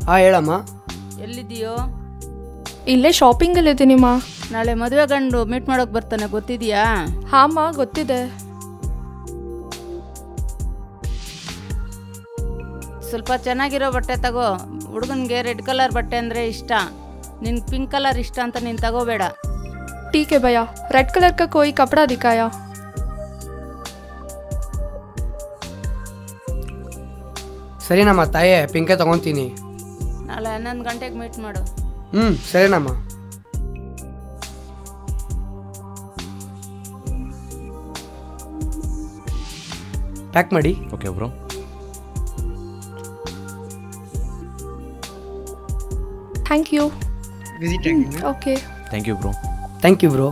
ಹಾಂ ಹೇಳಮ್ಮ. ಎಲ್ಲಿದ್ದೀಯೋ? ಇಲ್ಲೇ ಶಾಪಿಂಗಲ್ಲಿದ್ದೀನಿ ಮಾ. ನಾಳೆ ಮದುವೆ ಗಂಡು ಮೀಟ್ ಮಾಡೋಕೆ ಬರ್ತಾನೆ, ಗೊತ್ತಿದೆಯಾ? ಹಾಂ ಮಾ, ಗೊತ್ತಿದೆ. ಸ್ವಲ್ಪ ಚೆನ್ನಾಗಿರೋ ಬಟ್ಟೆ ತಗೋ. ಹುಡುಗನಿಗೆ ರೆಡ್ ಕಲರ್ ಬಟ್ಟೆ ಅಂದರೆ ಇಷ್ಟ, ನಿನ್ಗೆ ಪಿಂಕ್ ಕಲರ್ ಇಷ್ಟ ಅಂತ ನೀನು ತಗೋಬೇಡ. ठीक है भैया, रेड कलर का कोई कपड़ा दिखाया? ಸರಿನಮ್ಮ ತಾಯೇ, ಪಿಂಕೆ ತಗೊತೀನಿ. ನಾಳೆ 11 ಗಂಟೆಗೆ ಮೀಟ್ ಮಾಡು. ಸರಿನಮ್ಮ. ಪ್ಯಾಕ್ ಮಾಡಿ. Okay bro. Thank you. Visit okay. Thank you bro. Thank you bro.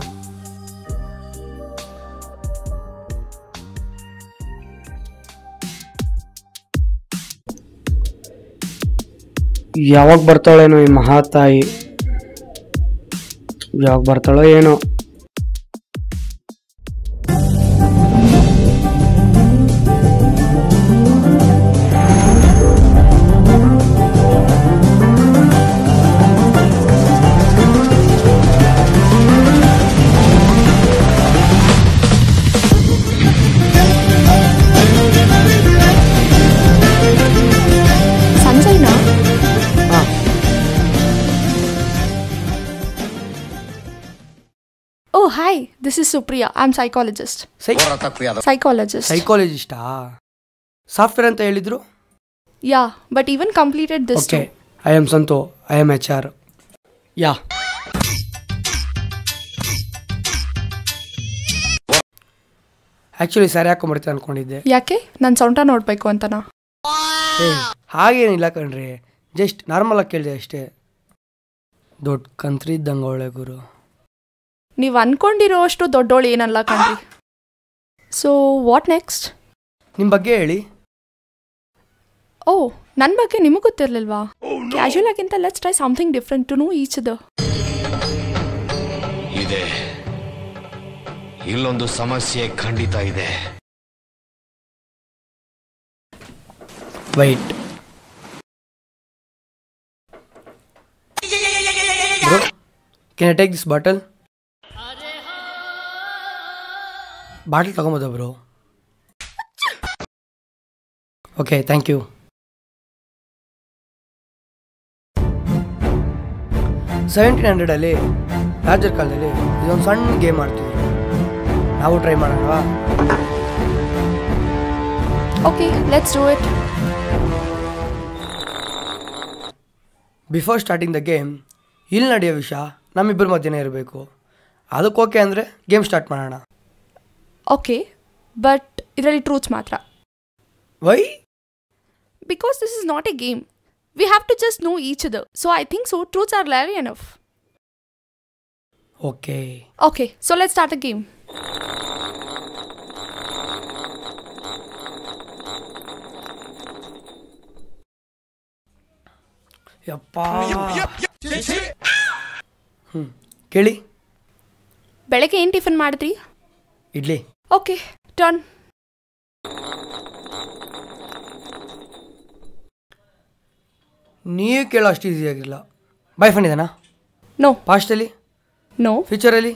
ಯಾವಾಗ ಬರ್ತಾಳೇನೋ ಈ ಮಹಾತಾಯಿ, ಯಾವಾಗ ಬರ್ತಾಳೋ ಏನೋ. संजयना? ಹಾಂ Oh hi, this is Supriya. I'm psychologist. Psychologist. ಸೈಕಾಲಜಿಸ್ಟಾ? ಸಾಫ್ಟ್ವೇರ್ ಅಂತ ಹೇಳಿದ್ರು. Yeah, but even completed this okay, too. I am Santu, I am HR. Yeah. Actually sari ಹಾಕೊಂಬರ್ತೀನಿ ಅಂದ್ಕೊಂಡಿದ್ದೆ. ಯಾಕೆ ನನ್ನ ಸೊಂಟ ನೋಡಬೇಕು ಅಂತನಾ? ಹಾಗೇನಿಲ್ಲ ಕಣ್ರಿ, ಜಸ್ಟ್ ನಾರ್ಮಲಾಗಿ ಕೇಳಿದೆ ಅಷ್ಟೇ. ದೊಡ್ಡ ಕಂತ್ರಿ ಇದ್ದಂಗೆ ಒಳ್ಳೆ ಗುರು. ನೀವು ಅನ್ಕೊಂಡಿರೋ ಅಷ್ಟು ದೊಡ್ಡೋಳು ಏನಲ್ಲ ಕಣ್ರಿ. So what next? ನಿಮ್ಮ ಬಗ್ಗೆ ಹೇಳಿ. ಓ, ನನ್ನ ಬಗ್ಗೆ ನಿಮಗೆ ಗೊತ್ತಿರಲಿಲ್ವಾ? ಕ್ಯಾಶುಯಲ್ ಆಗಿಂತ let's try something different to know each other. ಇದೆ, ಇಲ್ಲೊಂದು ಸಮಸ್ಯೆ ಖಂಡಿತ ಇದೆ. Wait bro, can I take this bottle? Bottle ತಗೊಂಬೋದ ಬ್ರೋ? Okay, thank you. 1700 ರಾಜರ ಕಾಲದಲ್ಲಿ ಇದೊಂದು ಸಣ್ಣ ಗೇಮ್ ಆಡ್ತಿದ್ರು. ನಾವು ಟ್ರೈ ಮಾಡೋಣವಾ? Okay, let's do it. Before starting the game, ಇಲ್ಲಿ ನಡೆಯೋ ವಿಷಯ ನಮ್ಮಿಬ್ಬರ ಮಧ್ಯನೇ ಇರಬೇಕು. ಅದಕ್ಕೆ ಓಕೆ ಅಂದರೆ ಗೇಮ್ ಸ್ಟಾರ್ಟ್ ಮಾಡೋಣ. ಓಕೆ, ಬಟ್ ಇದರಲ್ಲಿ ಟ್ರೂತ್ಸ್ ಮಾತ್ರ. Why? Because this is not a game. We have to just know each other. So I think so truths are very enough. Okay. Okay, so let's start a game. ಯಪ್ಪ. ಕೇಳಿ. ಬೆಳಗ್ಗೆ ಏನು tiffin ಮಾಡಿದ್ರಿ? Idli. Okay, done. ನೀವು ಕೇಳೋ ಅಷ್ಟು easy ಆಗಿರಲಿಲ್ಲ. Boyfriend ಇದೆನಾ? ನೋ. ಪಾಸ್ಟಲ್ಲಿ? ನೋ. ಫ್ಯೂಚರಲ್ಲಿ?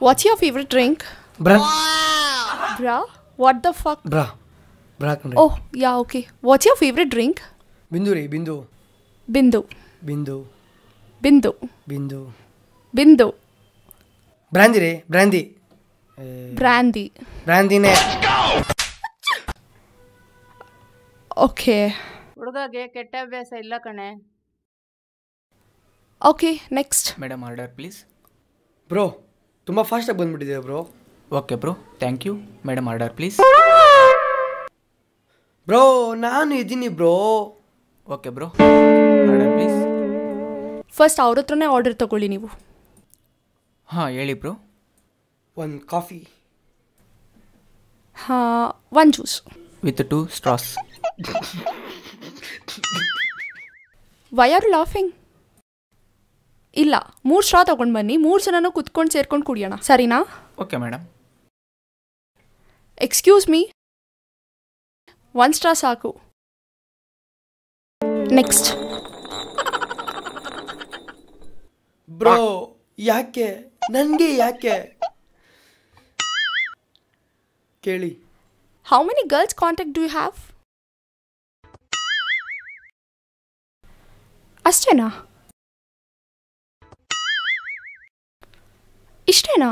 What's your favorite drink? Bra. Bra? What the fuck? Bra bra ಕಣ್ರಿ. Oh, yeah, okay. What's your favorite drink? ಬಿಂದು ರೀ, ಬಿಂದು. Bindu. ಬಿಂದು Bindu. ಬಿಂದು. Bindu. ಬ್ರ್ಯಾಂದಿ ರೀ, ಬ್ರ್ಯಾಂದಿ. Brandy. ಬ್ರ್ಯಾಂದಿನೇ. Okay. ಹುಡುಗಗೆ ಕೆಟ್ಟ ಅಭ್ಯಾಸ ಇಲ್ಲ ಕಣೆ. Okay, next. Madam order please. Bro, ತುಂಬ ಫಾಸ್ಟಾಗಿ ಬಂದ್ಬಿಟ್ಟಿದೆ bro. Okay bro, thank you. Madam order please. Bro, ನಾನು ಇದ್ದೀನಿ bro. Okay bro, order please. First ಅವ್ರ ಹತ್ರನೇ ಆರ್ಡರ್ ತಗೊಳ್ಳಿ ನೀವು. ಹಾಂ ಹೇಳಿ ಬ್ರೋ. ಒಂದು ಕಾಫಿ. ಹಾಂ, one juice. With 2 straws. Why are you laughing? ಇಲ್ಲ 3 ಸ್ಟ್ರಾ ತೊಗೊಂಡು ಬನ್ನಿ, 3 ಜನನೂ ಕುತ್ಕೊಂಡು ಸೇರ್ಕೊಂಡು ಕುಡಿಯೋಣ, ಸರಿನಾ? Okay madam. Excuse me, 1 straw ಸಾಕು. ನೆಕ್ಸ್ಟ್. ಬ್ರೋ ಯಾಕೆ ನನಗೆ ಯಾಕೆ ಕೇಳಿ. How many girls contact do you have? ಅಷ್ಟೇನಾ? ಇಷ್ಟೇನಾ?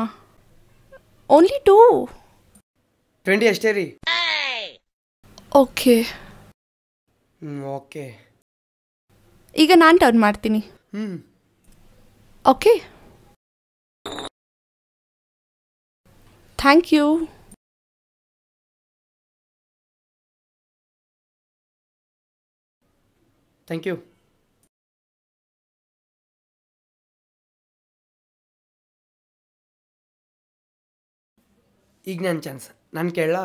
ಓನ್ಲಿ 2? 20 ಅಷ್ಟೇ ರೀ. ಓಕೆ. ಓಕೆ. ಈಗ ನಾನು ಟರ್ನ್ ಮಾಡ್ತೀನಿ. Okay, thank you. Thank you. ಈಗ ನನ್ನ ಚಾನ್ಸ್, ನಾನು ಕೇಳ.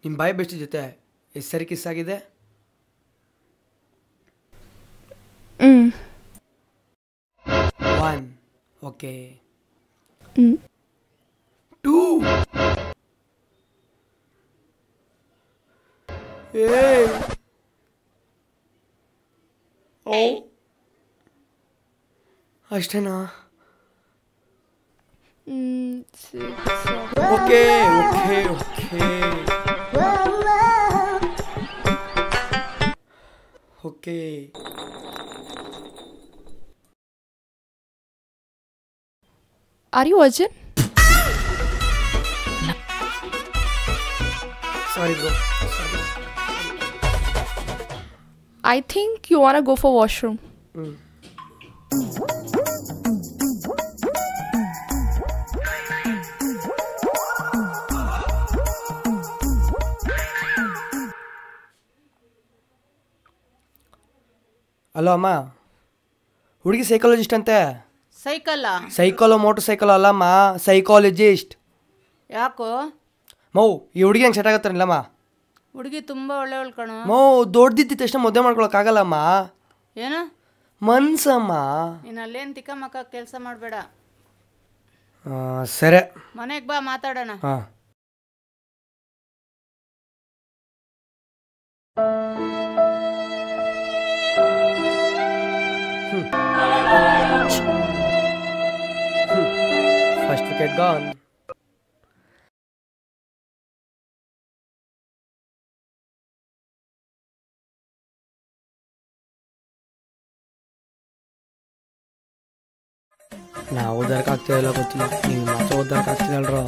ನಿಮ್ಮ ಬಾಯ್ ಬೆಸ್ಟ್ ಜೊತೆ ಎಷ್ಟು ಸರಿ ಕಿಸ್ ಆಗಿದೆ? 1. ಓಕೆ. 2. ಅಷ್ಟೇನಾ? Okay okay okay okay. Are you Arjun? Sorry bro, sorry. I think you wanna go for washroom. Hello ಅಮ್ಮ, ಹುಡುಗಿ ಸೈಕಾಲಜಿಸ್ಟ್ ಅಂತೆ. ಸೈಕಲ್ಲ? ಸೈಕಲ್ ಮೋಟರ್ ಸೈಕಲ್ ಅಲ್ಲಮ್ಮ, ಸೈಕಾಲಜಿಸ್ಟ್. ಯಾಕೋ? ಮೌ ಈ ಹುಡುಗಿ ಹಂಗೆ ಸೆಟ್ ಆಗತ್ತಾರಲ್ಲಮ್ಮ. ಹುಡುಗಿ ತುಂಬ ಒಳ್ಳೆಯವಳು ಕಣೋ. ಮೌ ದೊಡ್ಡದಿದ್ದ ತಕ್ಷಣ ಮದುವೆ ಮಾಡ್ಕೊಳಕ್ಕಾಗಲ್ಲಮ್ಮ. ಏನು ಮನ್ಸಮ್ಮ. ನೀನು ಅಲ್ಲೇನು ತಿಕ್ಕ ಮಕ್ಕ ಕೆಲಸ ಮಾಡಬೇಡ. ಸರಿ, ಮನೆಗೆ ಬಾ ಮಾತಾಡೋಣ. ಹಾಂ. First wicket gone. ನಾವು ಓದೋಕ್ಕಾಗ್ತಿಲ್ಲ ಗೊತ್ತಿಲ್ಲ, ನೀವು ಮಾತ್ರ ಓದೋಕ್ಕಾಗ್ತಿದಲ್ರೋ.